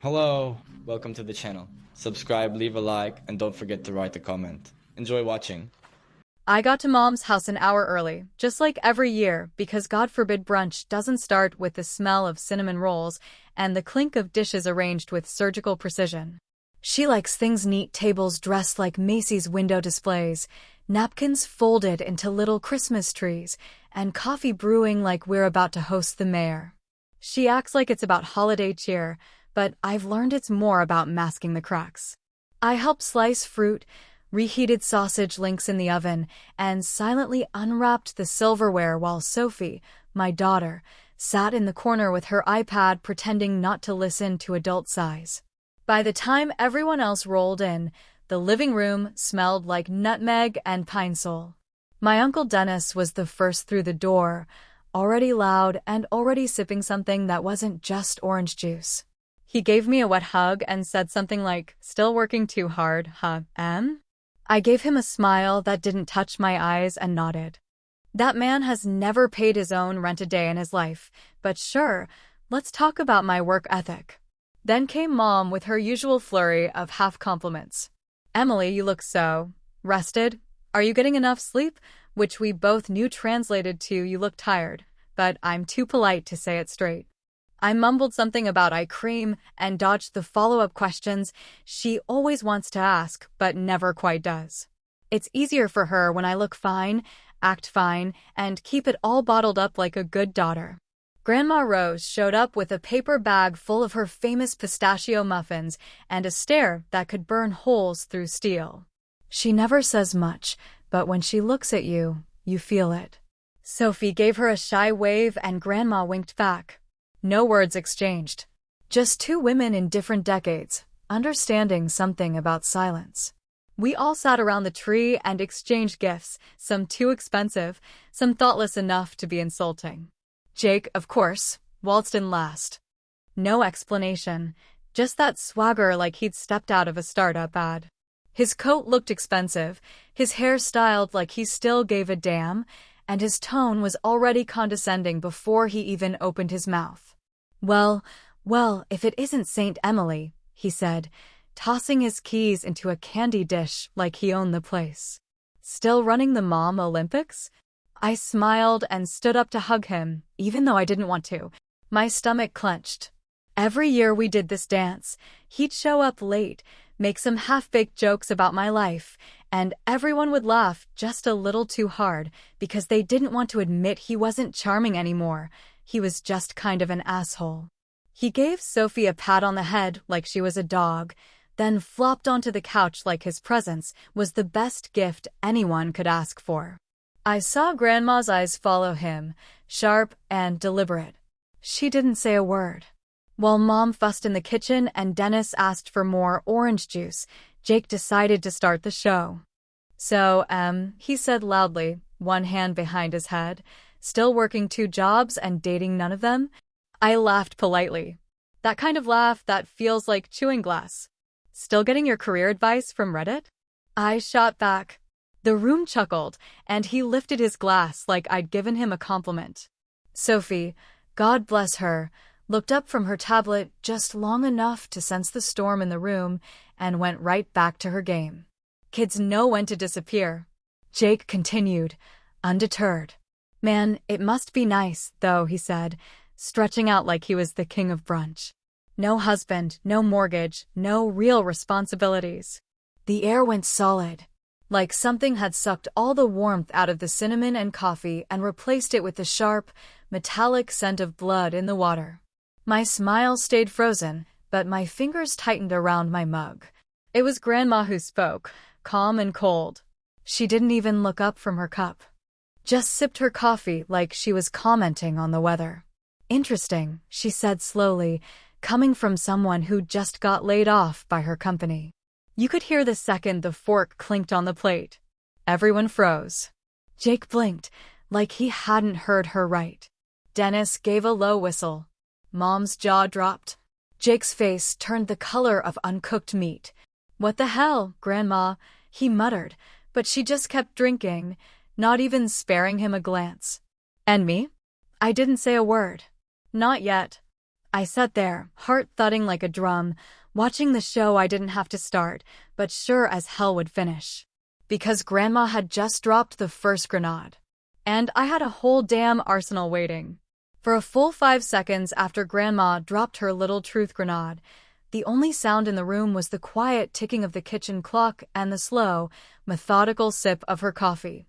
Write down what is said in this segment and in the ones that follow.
Hello, welcome to the channel. Subscribe, leave a like, and don't forget to write a comment. Enjoy watching. I got to Mom's house an hour early, just like every year, because God forbid brunch doesn't start with the smell of cinnamon rolls and the clink of dishes arranged with surgical precision. She likes things neat, tables dressed like Macy's window displays, napkins folded into little Christmas trees, and coffee brewing like we're about to host the mayor. She acts like it's about holiday cheer, but I've learned it's more about masking the cracks. I help slice fruit, reheated sausage links in the oven, and silently unwrapped the silverware while Sophie, my daughter, sat in the corner with her iPad pretending not to listen to adult sighs. By the time everyone else rolled in, the living room smelled like nutmeg and pine sol. My Uncle Dennis was the first through the door, already loud and already sipping something that wasn't just orange juice. He gave me a wet hug and said something like, "Still working too hard, huh, Em?" I gave him a smile that didn't touch my eyes and nodded. That man has never paid his own rent a day in his life, but sure, let's talk about my work ethic. Then came Mom with her usual flurry of half compliments. "Emily, you look so rested. Are you getting enough sleep?" Which we both knew translated to "you look tired," but I'm too polite to say it straight. I mumbled something about eye cream and dodged the follow-up questions she always wants to ask but never quite does. It's easier for her when I look fine, act fine, and keep it all bottled up like a good daughter. Grandma Rose showed up with a paper bag full of her famous pistachio muffins and a stare that could burn holes through steel. She never says much, but when she looks at you, you feel it. Sophie gave her a shy wave and Grandma winked back. No words exchanged. Just two women in different decades, understanding something about silence. We all sat around the tree and exchanged gifts, some too expensive, some thoughtless enough to be insulting. Jake, of course, waltzed in last. No explanation, just that swagger like he'd stepped out of a startup ad. His coat looked expensive, his hair styled like he still gave a damn, and his tone was already condescending before he even opened his mouth. Well, if it isn't Saint Emily," he said, tossing his keys into a candy dish like he owned the place. "Still running the Mom Olympics?" I smiled and stood up to hug him, even though I didn't want to. My stomach clenched. Every year we did this dance, he'd show up late, make some half-baked jokes about my life, and everyone would laugh just a little too hard because they didn't want to admit he wasn't charming anymore. He was just kind of an asshole. He gave Sophie a pat on the head like she was a dog, then flopped onto the couch like his presence was the best gift anyone could ask for. I saw Grandma's eyes follow him, sharp and deliberate. She didn't say a word. While Mom fussed in the kitchen and Dennis asked for more orange juice, Jake decided to start the show. "So, he said loudly, one hand behind his head, "still working two jobs and dating none of them?" I laughed politely. That kind of laugh that feels like chewing glass. "Still getting your career advice from Reddit?" I shot back. The room chuckled, and he lifted his glass like I'd given him a compliment. Sophie, God bless her, looked up from her tablet just long enough to sense the storm in the room and went right back to her game. Kids know when to disappear. Jake continued, undeterred. "Man, it must be nice, though," he said, stretching out like he was the king of brunch. "No husband, no mortgage, no real responsibilities." The air went solid, like something had sucked all the warmth out of the cinnamon and coffee and replaced it with the sharp, metallic scent of blood in the water. My smile stayed frozen, but my fingers tightened around my mug. It was Grandma who spoke, calm and cold. She didn't even look up from her cup. Just sipped her coffee like she was commenting on the weather. "Interesting," she said slowly, coming from someone who just got laid off by her company. You could hear the second the fork clinked on the plate. Everyone froze. Jake blinked, like he hadn't heard her right. Dennis gave a low whistle. Mom's jaw dropped. Jake's face turned the color of uncooked meat. "What the hell, Grandma?" he muttered, but she just kept drinking, not even sparing him a glance. "And me?" I didn't say a word. "Not yet." I sat there, heart thudding like a drum, watching the show I didn't have to start, but sure as hell would finish. Because Grandma had just dropped the first grenade. And I had a whole damn arsenal waiting. For a full 5 seconds after Grandma dropped her little truth grenade, the only sound in the room was the quiet ticking of the kitchen clock and the slow, methodical sip of her coffee.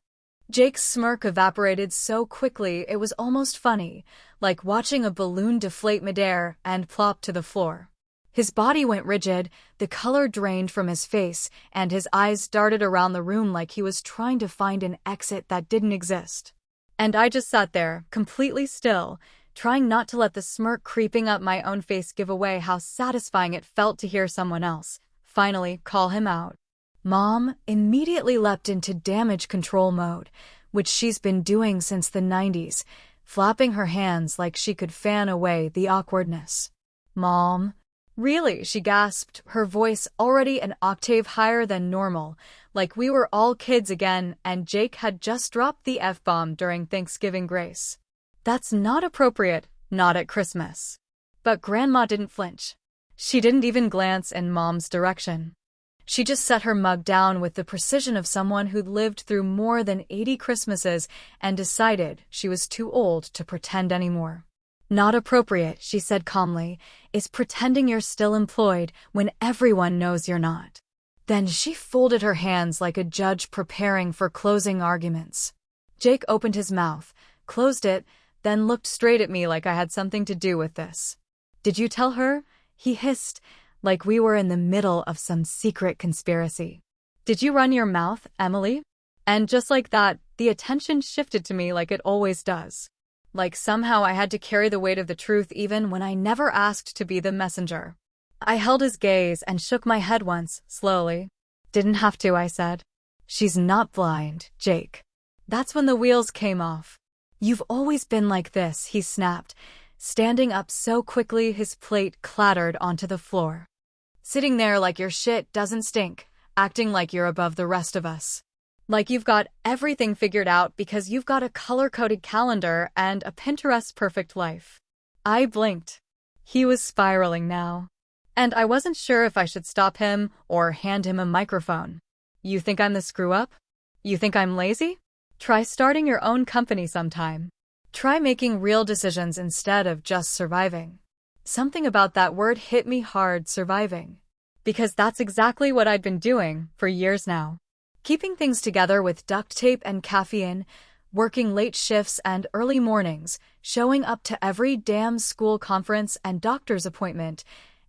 Jake's smirk evaporated so quickly it was almost funny, like watching a balloon deflate midair and plop to the floor. His body went rigid, the color drained from his face, and his eyes darted around the room like he was trying to find an exit that didn't exist. And I just sat there, completely still, trying not to let the smirk creeping up my own face give away how satisfying it felt to hear someone else finally call him out. Mom immediately leapt into damage control mode, which she's been doing since the 90s, flapping her hands like she could fan away the awkwardness. Mom? Really? She gasped, her voice already an octave higher than normal, like we were all kids again and Jake had just dropped the F-bomb during Thanksgiving grace. That's not appropriate, not at Christmas. But Grandma didn't flinch. She didn't even glance in Mom's direction. She just set her mug down with the precision of someone who'd lived through more than 80 Christmases and decided she was too old to pretend anymore. Not appropriate, she said calmly, is pretending you're still employed when everyone knows you're not. Then she folded her hands like a judge preparing for closing arguments. Jake opened his mouth, closed it, then looked straight at me like I had something to do with this. Did you tell her? He hissed, like we were in the middle of some secret conspiracy. Did you run your mouth, Emily? And just like that, the attention shifted to me like it always does. Like somehow I had to carry the weight of the truth even when I never asked to be the messenger. I held his gaze and shook my head once, slowly. Didn't have to, I said. She's not blind, Jake. That's when the wheels came off. You've always been like this, he snapped, standing up so quickly his plate clattered onto the floor. Sitting there like your shit doesn't stink, acting like you're above the rest of us. Like you've got everything figured out because you've got a color-coded calendar and a Pinterest-perfect life. I blinked. He was spiraling now. And I wasn't sure if I should stop him or hand him a microphone. You think I'm the screw-up? You think I'm lazy? Try starting your own company sometime. Try making real decisions instead of just surviving. Something about that word hit me hard, surviving. Because that's exactly what I'd been doing for years now. Keeping things together with duct tape and caffeine, working late shifts and early mornings, showing up to every damn school conference and doctor's appointment,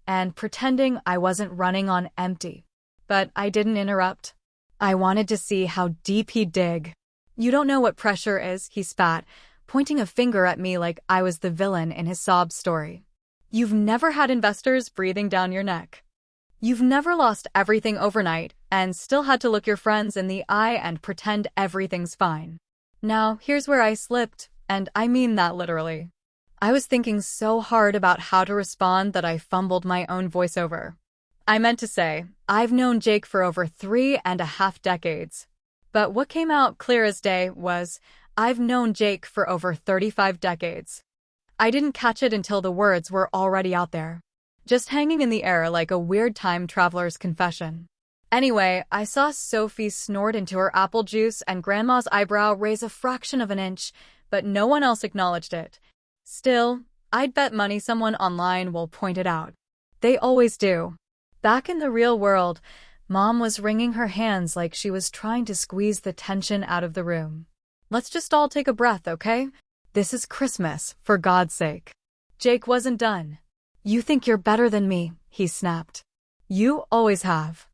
and pretending I wasn't running on empty. But I didn't interrupt. I wanted to see how deep he'd dig. You don't know what pressure is, he spat, pointing a finger at me like I was the villain in his sob story. You've never had investors breathing down your neck. You've never lost everything overnight and still had to look your friends in the eye and pretend everything's fine. Now, here's where I slipped, and I mean that literally. I was thinking so hard about how to respond that I fumbled my own voiceover. I meant to say, I've known Jake for over 3.5 decades. But what came out clear as day was, I've known Jake for over 35 decades. I didn't catch it until the words were already out there, just hanging in the air like a weird time traveler's confession. Anyway, I saw Sophie snort into her apple juice and Grandma's eyebrow raise a fraction of an inch, but no one else acknowledged it. Still, I'd bet money someone online will point it out. They always do. Back in the real world, Mom was wringing her hands like she was trying to squeeze the tension out of the room. Let's just all take a breath, okay? This is Christmas, for God's sake. Jake wasn't done. You think you're better than me, he snapped. You always have.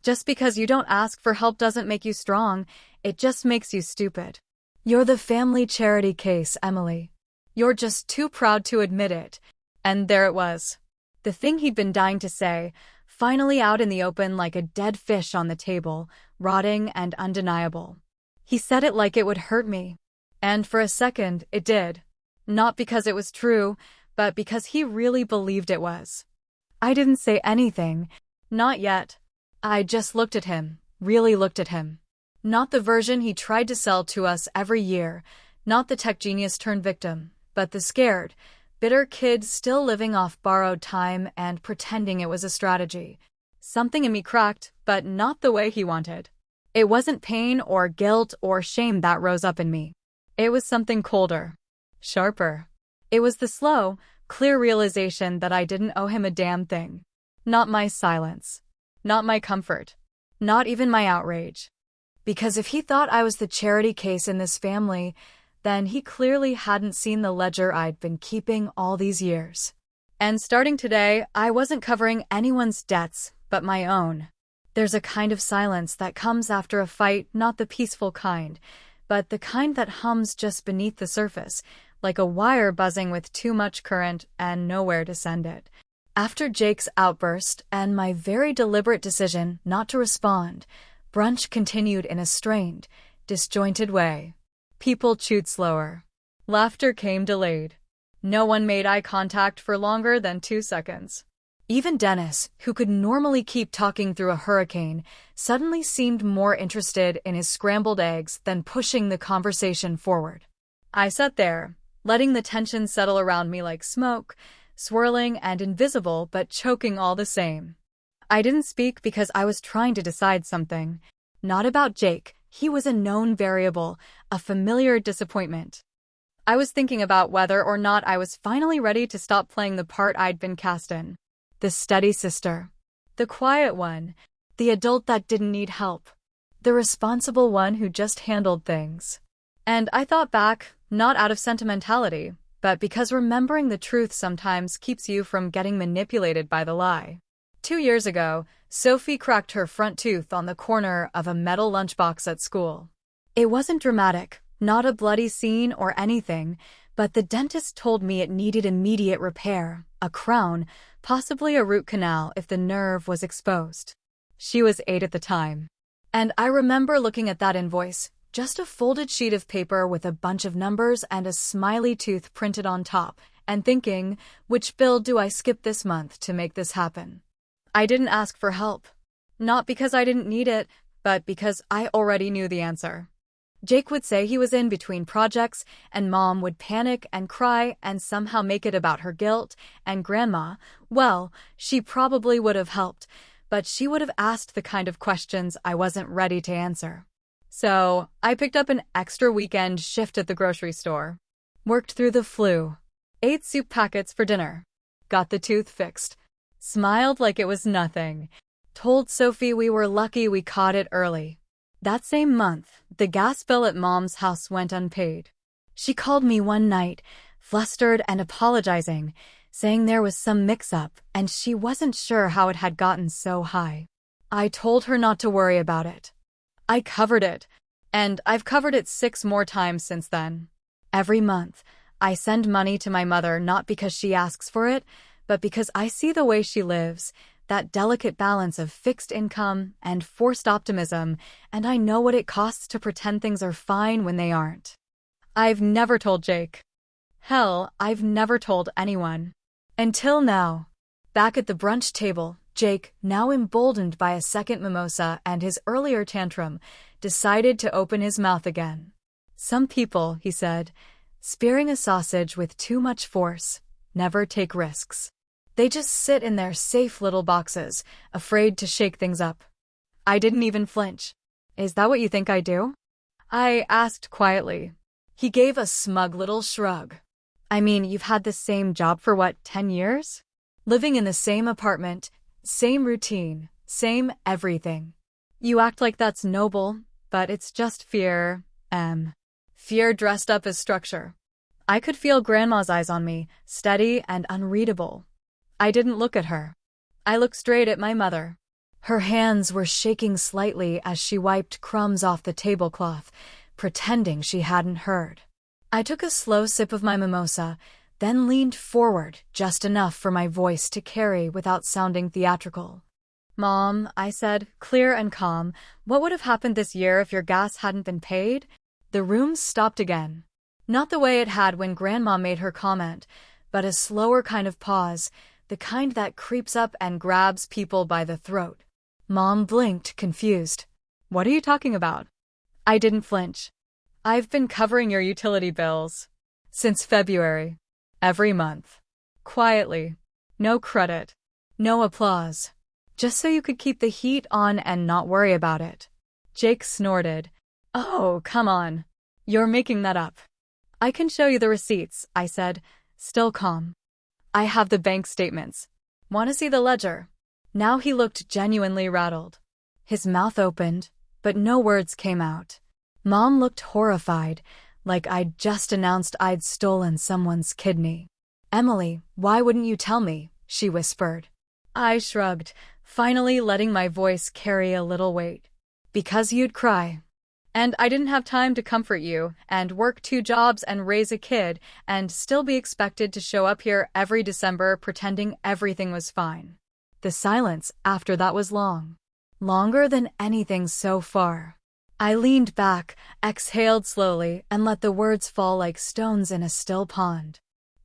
Just because you don't ask for help doesn't make you strong, it just makes you stupid. You're the family charity case, Emily. You're just too proud to admit it. And there it was. The thing he'd been dying to say, finally out in the open like a dead fish on the table, rotting and undeniable. He said it like it would hurt me. And for a second, it did. Not because it was true, but because he really believed it was. I didn't say anything. Not yet. I just looked at him, really looked at him. Not the version he tried to sell to us every year, not the tech genius turned victim, but the scared, Bitter kid still living off borrowed time and pretending it was a strategy. Something in me cracked, but not the way he wanted. It wasn't pain or guilt or shame that rose up in me. It was something colder, sharper. It was the slow, clear realization that I didn't owe him a damn thing. Not my silence. Not my comfort. Not even my outrage. Because if he thought I was the charity case in this family, then he clearly hadn't seen the ledger I'd been keeping all these years. And starting today, I wasn't covering anyone's debts but my own. There's a kind of silence that comes after a fight, not the peaceful kind, but the kind that hums just beneath the surface, like a wire buzzing with too much current and nowhere to send it. After Jake's outburst and my very deliberate decision not to respond, brunch continued in a strained, disjointed way. People chewed slower. Laughter came delayed. No one made eye contact for longer than 2 seconds. Even Dennis, who could normally keep talking through a hurricane, suddenly seemed more interested in his scrambled eggs than pushing the conversation forward. I sat there, letting the tension settle around me like smoke, swirling and invisible but choking all the same. I didn't speak because I was trying to decide something. Not about Jake. He was a known variable, a familiar disappointment. I was thinking about whether or not I was finally ready to stop playing the part I'd been cast in. The steady sister. The quiet one. The adult that didn't need help. The responsible one who just handled things. And I thought back, not out of sentimentality, but because remembering the truth sometimes keeps you from getting manipulated by the lie. 2 years ago, Sophie cracked her front tooth on the corner of a metal lunchbox at school. It wasn't dramatic, not a bloody scene or anything, but the dentist told me it needed immediate repair, a crown, possibly a root canal if the nerve was exposed. She was 8 at the time. And I remember looking at that invoice, just a folded sheet of paper with a bunch of numbers and a smiley tooth printed on top, and thinking, which bill do I skip this month to make this happen? I didn't ask for help. Not because I didn't need it, but because I already knew the answer. Jake would say he was in between projects, and Mom would panic and cry and somehow make it about her guilt, and Grandma, well, she probably would have helped, but she would have asked the kind of questions I wasn't ready to answer. So, I picked up an extra weekend shift at the grocery store. Worked through the flu. Ate soup packets for dinner. Got the tooth fixed. Smiled like it was nothing. Told Sophie we were lucky we caught it early. That same month, the gas bill at Mom's house went unpaid. She called me one night, flustered and apologizing, saying there was some mix-up and she wasn't sure how it had gotten so high. I told her not to worry about it. I covered it, and I've covered it 6 more times since then. Every month, I send money to my mother not because she asks for it, but because I see the way she lives, that delicate balance of fixed income and forced optimism, and I know what it costs to pretend things are fine when they aren't. I've never told Jake. Hell, I've never told anyone. Until now. Back at the brunch table, Jake, now emboldened by a second mimosa and his earlier tantrum, decided to open his mouth again. Some people, he said, spearing a sausage with too much force, never take risks. They just sit in their safe little boxes, afraid to shake things up. I didn't even flinch. Is that what you think I do? I asked quietly. He gave a smug little shrug. I mean, you've had the same job for what, 10 years? Living in the same apartment, same routine, same everything. You act like that's noble, but it's just fear, fear dressed up as structure. I could feel Grandma's eyes on me, steady and unreadable. I didn't look at her. I looked straight at my mother. Her hands were shaking slightly as she wiped crumbs off the tablecloth, pretending she hadn't heard. I took a slow sip of my mimosa, then leaned forward just enough for my voice to carry without sounding theatrical. Mom, I said, clear and calm, what would have happened this year if your gas hadn't been paid? The room stopped again. Not the way it had when Grandma made her comment, but a slower kind of pause, the kind that creeps up and grabs people by the throat. Mom blinked, confused. What are you talking about? I didn't flinch. I've been covering your utility bills. Since February. Every month. Quietly. No credit. No applause. Just so you could keep the heat on and not worry about it. Jake snorted. Oh, come on. You're making that up. I can show you the receipts, I said, still calm. I have the bank statements. Want to see the ledger? Now he looked genuinely rattled. His mouth opened, but no words came out. Mom looked horrified, like I'd just announced I'd stolen someone's kidney. Emily, why wouldn't you tell me? She whispered. I shrugged, finally letting my voice carry a little weight. Because you'd cry. And I didn't have time to comfort you, and work 2 jobs and raise a kid, and still be expected to show up here every December pretending everything was fine. The silence after that was long. Longer than anything so far. I leaned back, exhaled slowly, and let the words fall like stones in a still pond.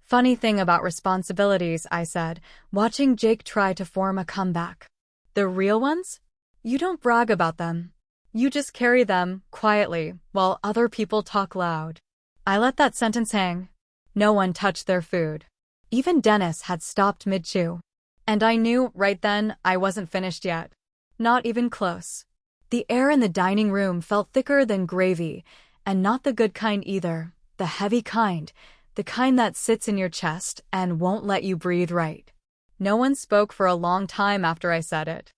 Funny thing about responsibilities, I said, watching Jake try to form a comeback. The real ones? You don't brag about them. You just carry them, quietly, while other people talk loud. I let that sentence hang. No one touched their food. Even Dennis had stopped mid-chew. And I knew, right then, I wasn't finished yet. Not even close. The air in the dining room felt thicker than gravy, and not the good kind either, the heavy kind, the kind that sits in your chest and won't let you breathe right. No one spoke for a long time after I said it.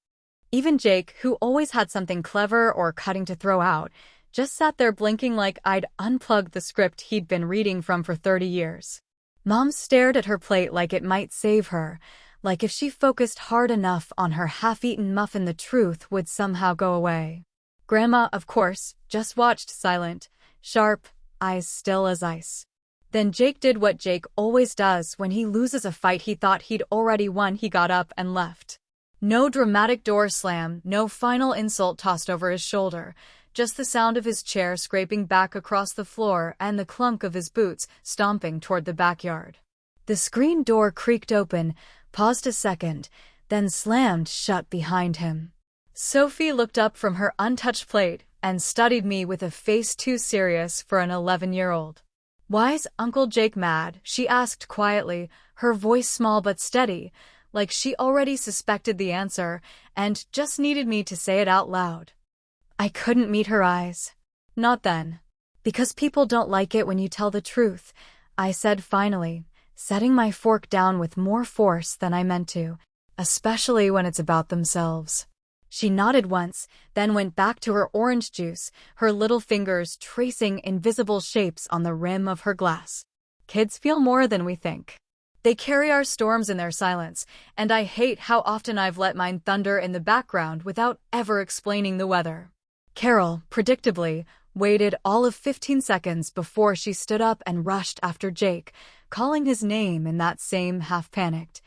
Even Jake, who always had something clever or cutting to throw out, just sat there blinking like I'd unplugged the script he'd been reading from for 30 years. Mom stared at her plate like it might save her, like if she focused hard enough on her half-eaten muffin the truth would somehow go away. Grandma, of course, just watched silent, sharp, eyes still as ice. Then Jake did what Jake always does when he loses a fight he thought he'd already won. He got up and left. No dramatic door slam, no final insult tossed over his shoulder, just the sound of his chair scraping back across the floor and the clunk of his boots stomping toward the backyard. The screen door creaked open, paused a second, then slammed shut behind him. Sophie looked up from her untouched plate and studied me with a face too serious for an 11-year-old. Why's Uncle Jake mad? She asked quietly, her voice small but steady, like she already suspected the answer and just needed me to say it out loud. I couldn't meet her eyes. Not then. Because people don't like it when you tell the truth, I said finally, setting my fork down with more force than I meant to, especially when it's about themselves. She nodded once, then went back to her orange juice, her little fingers tracing invisible shapes on the rim of her glass. Kids feel more than we think. They carry our storms in their silence, and I hate how often I've let mine thunder in the background without ever explaining the weather. Carol, predictably, waited all of 15 seconds before she stood up and rushed after Jake, calling his name in that same half-panicked,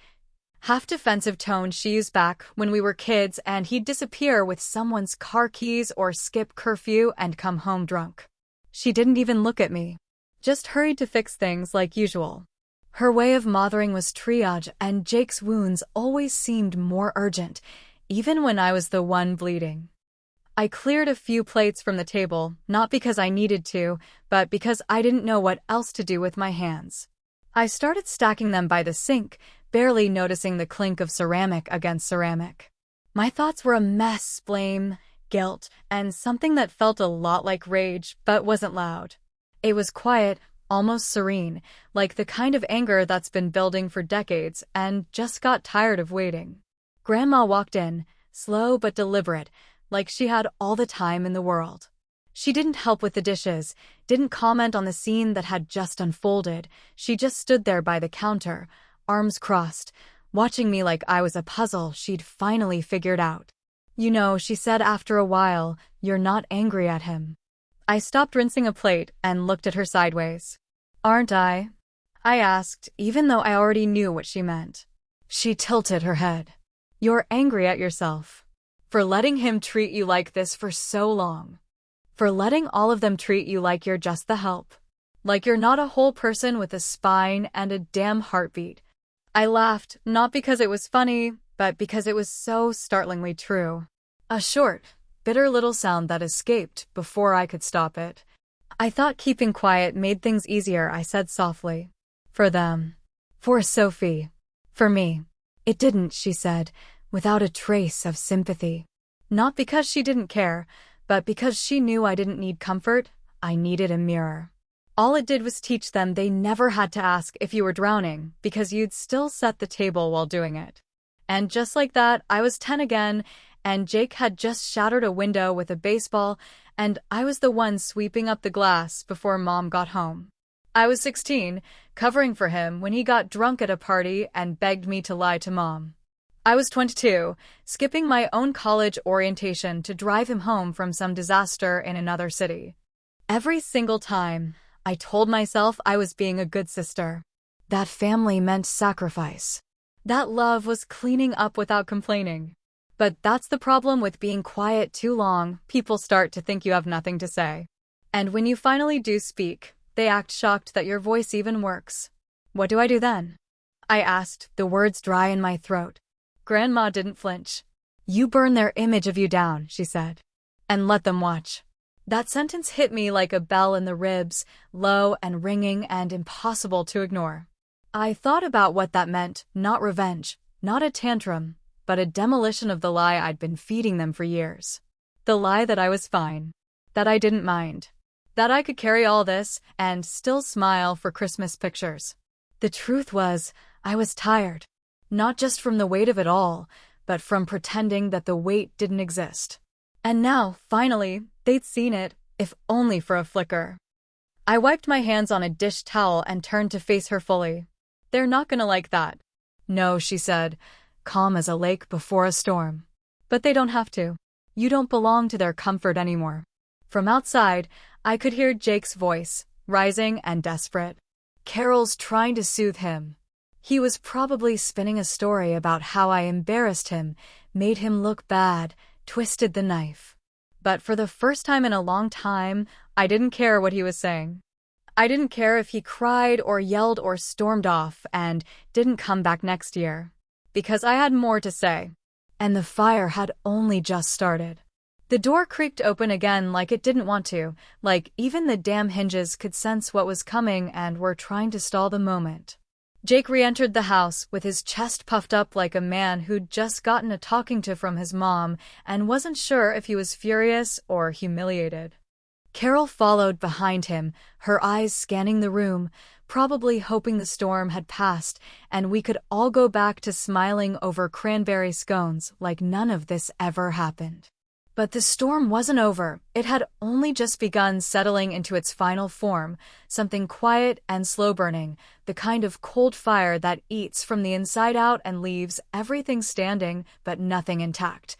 half-defensive tone she used back when we were kids and he'd disappear with someone's car keys or skip curfew and come home drunk. She didn't even look at me. Just hurried to fix things like usual. Her way of mothering was triage, and Jake's wounds always seemed more urgent, even when I was the one bleeding. I cleared a few plates from the table, not because I needed to, but because I didn't know what else to do with my hands. I started stacking them by the sink, barely noticing the clink of ceramic against ceramic. My thoughts were a mess, blame, guilt, and something that felt a lot like rage, but wasn't loud. It was quiet, almost serene, like the kind of anger that's been building for decades and just got tired of waiting. Grandma walked in, slow but deliberate, like she had all the time in the world. She didn't help with the dishes, didn't comment on the scene that had just unfolded. She just stood there by the counter, arms crossed, watching me like I was a puzzle she'd finally figured out. You know, she said after a while, you're not angry at him. I stopped rinsing a plate and looked at her sideways. Aren't I? I asked, even though I already knew what she meant. She tilted her head. You're angry at yourself. For letting him treat you like this for so long. For letting all of them treat you like you're just the help. Like you're not a whole person with a spine and a damn heartbeat. I laughed, not because it was funny, but because it was so startlingly true. A short, bitter little sound that escaped before I could stop it. I thought keeping quiet made things easier, I said softly. For them. For Sophie. For me. It didn't, she said, without a trace of sympathy. Not because she didn't care, but because she knew I didn't need comfort, I needed a mirror. All it did was teach them they never had to ask if you were drowning, because you'd still set the table while doing it. And just like that, I was 10 again, and Jake had just shattered a window with a baseball, and I was the one sweeping up the glass before Mom got home. I was 16, covering for him when he got drunk at a party and begged me to lie to Mom. I was 22, skipping my own college orientation to drive him home from some disaster in another city. Every single time, I told myself I was being a good sister. That family meant sacrifice. That love was cleaning up without complaining. But that's the problem with being quiet too long. People start to think you have nothing to say. And when you finally do speak, they act shocked that your voice even works. What do I do then? I asked, the words dry in my throat. Grandma didn't flinch. You burn their image of you down, she said. And let them watch. That sentence hit me like a bell in the ribs, low and ringing and impossible to ignore. I thought about what that meant, not revenge, not a tantrum, but a demolition of the lie I'd been feeding them for years. The lie that I was fine, that I didn't mind, that I could carry all this and still smile for Christmas pictures. The truth was, I was tired, not just from the weight of it all, but from pretending that the weight didn't exist. And now, finally, they'd seen it, if only for a flicker. I wiped my hands on a dish towel and turned to face her fully. They're not gonna like that. No, she said, calm as a lake before a storm. But they don't have to. You don't belong to their comfort anymore. From outside, I could hear Jake's voice, rising and desperate. Carol's trying to soothe him. He was probably spinning a story about how I embarrassed him, made him look bad, twisted the knife. But for the first time in a long time, I didn't care what he was saying. I didn't care if he cried or yelled or stormed off and didn't come back next year. Because I had more to say. And the fire had only just started. The door creaked open again like it didn't want to, like even the damn hinges could sense what was coming and were trying to stall the moment. Jake re-entered the house with his chest puffed up like a man who'd just gotten a talking to from his mom and wasn't sure if he was furious or humiliated. Carol followed behind him, her eyes scanning the room, probably hoping the storm had passed and we could all go back to smiling over cranberry scones like none of this ever happened. But the storm wasn't over. It had only just begun settling into its final form, something quiet and slow-burning, the kind of cold fire that eats from the inside out and leaves everything standing but nothing intact.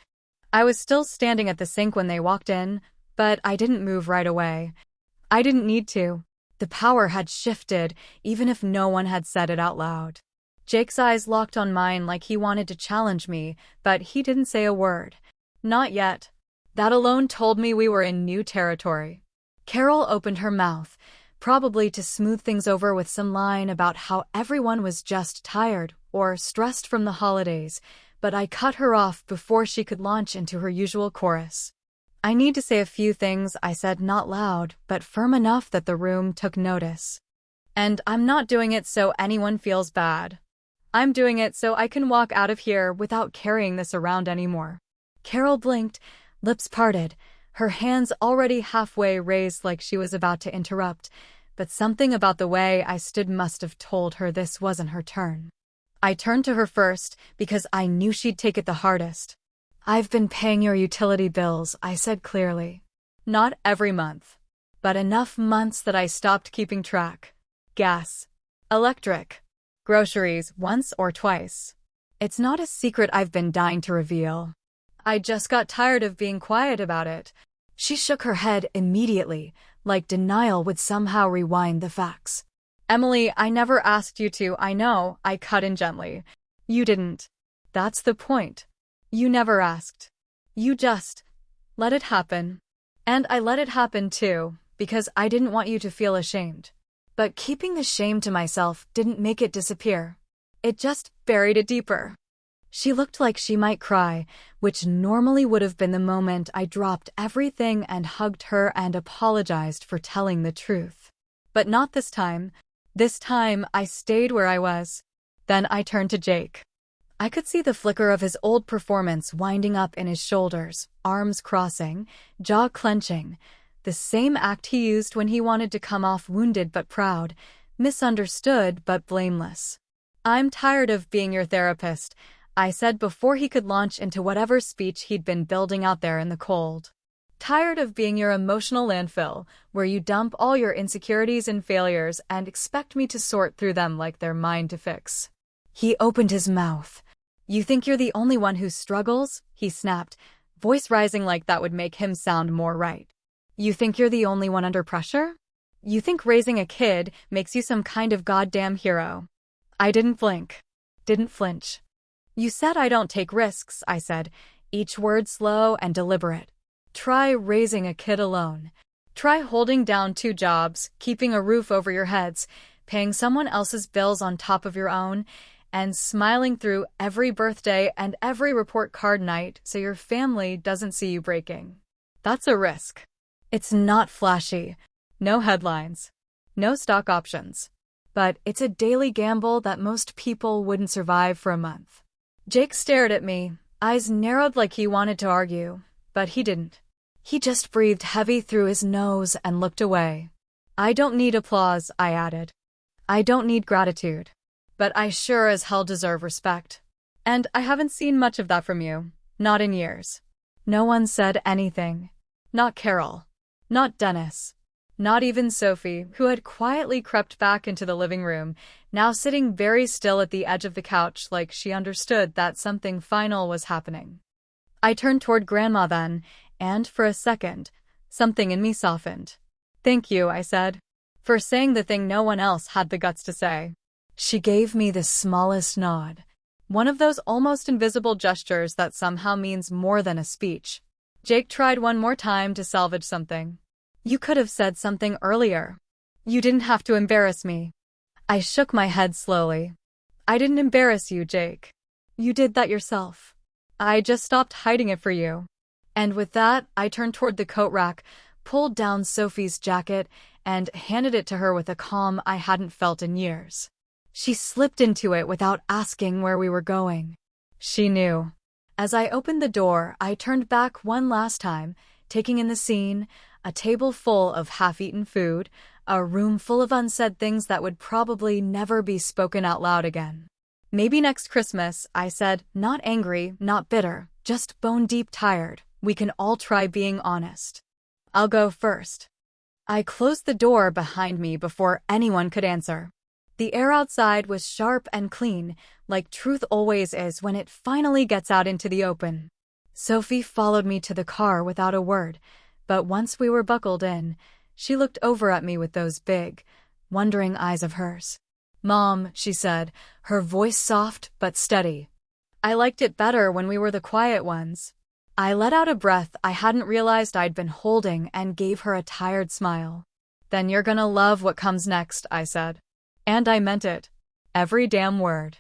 I was still standing at the sink when they walked in, but I didn't move right away. I didn't need to. The power had shifted, even if no one had said it out loud. Jake's eyes locked on mine like he wanted to challenge me, but he didn't say a word. Not yet. That alone told me we were in new territory. Carol opened her mouth, probably to smooth things over with some line about how everyone was just tired or stressed from the holidays, but I cut her off before she could launch into her usual chorus. I need to say a few things, I said, not loud, but firm enough that the room took notice. And I'm not doing it so anyone feels bad. I'm doing it so I can walk out of here without carrying this around anymore. Carol blinked, lips parted, her hands already halfway raised like she was about to interrupt, but something about the way I stood must have told her this wasn't her turn. I turned to her first because I knew she'd take it the hardest. I've been paying your utility bills, I said clearly. Not every month, but enough months that I stopped keeping track. Gas, electric, groceries once or twice. It's not a secret I've been dying to reveal. I just got tired of being quiet about it. She shook her head immediately, like denial would somehow rewind the facts. Emily, I never asked you to, I know, I cut in gently. You didn't. That's the point. You never asked. You just let it happen. And I let it happen too, because I didn't want you to feel ashamed. But keeping the shame to myself didn't make it disappear. It just buried it deeper. She looked like she might cry, which normally would have been the moment I dropped everything and hugged her and apologized for telling the truth. But not this time. This time, I stayed where I was. Then I turned to Jake. I could see the flicker of his old performance winding up in his shoulders, arms crossing, jaw clenching, the same act he used when he wanted to come off wounded but proud, misunderstood but blameless. "I'm tired of being your therapist," I said before he could launch into whatever speech he'd been building out there in the cold. "Tired of being your emotional landfill, where you dump all your insecurities and failures and expect me to sort through them like they're mine to fix." He opened his mouth. "You think you're the only one who struggles?" he snapped, voice rising like that would make him sound more right. "You think you're the only one under pressure? You think raising a kid makes you some kind of goddamn hero?" I didn't flinch. "You said I don't take risks," I said, each word slow and deliberate. "Try raising a kid alone. Try holding down 2 jobs, keeping a roof over your heads, paying someone else's bills on top of your own, and smiling through every birthday and every report card night so your family doesn't see you breaking. That's a risk. It's not flashy. No headlines. No stock options. But it's a daily gamble that most people wouldn't survive for a month." Jake stared at me, eyes narrowed like he wanted to argue, but he didn't. He just breathed heavy through his nose and looked away. "I don't need applause," I added. "I don't need gratitude. But I sure as hell deserve respect. And I haven't seen much of that from you. Not in years." No one said anything. Not Carol. Not Dennis. Not even Sophie, who had quietly crept back into the living room, now sitting very still at the edge of the couch like she understood that something final was happening. I turned toward Grandma then, and for a second, something in me softened. "Thank you," I said, "for saying the thing no one else had the guts to say." She gave me the smallest nod, one of those almost invisible gestures that somehow means more than a speech. Jake tried one more time to salvage something. "You could have said something earlier. You didn't have to embarrass me." I shook my head slowly. "I didn't embarrass you, Jake. You did that yourself. I just stopped hiding it for you." And with that, I turned toward the coat rack, pulled down Sophie's jacket, and handed it to her with a calm I hadn't felt in years. She slipped into it without asking where we were going. She knew. As I opened the door, I turned back one last time, taking in the scene, a table full of half-eaten food, a room full of unsaid things that would probably never be spoken out loud again. "Maybe next Christmas," I said, not angry, not bitter, just bone-deep tired. "We can all try being honest. I'll go first." I closed the door behind me before anyone could answer. The air outside was sharp and clean, like truth always is when it finally gets out into the open. Sophie followed me to the car without a word, but once we were buckled in, she looked over at me with those big, wondering eyes of hers. "Mom," she said, her voice soft but steady. "I liked it better when we were the quiet ones." I let out a breath I hadn't realized I'd been holding and gave her a tired smile. "Then you're gonna love what comes next," I said. And I meant it. Every damn word.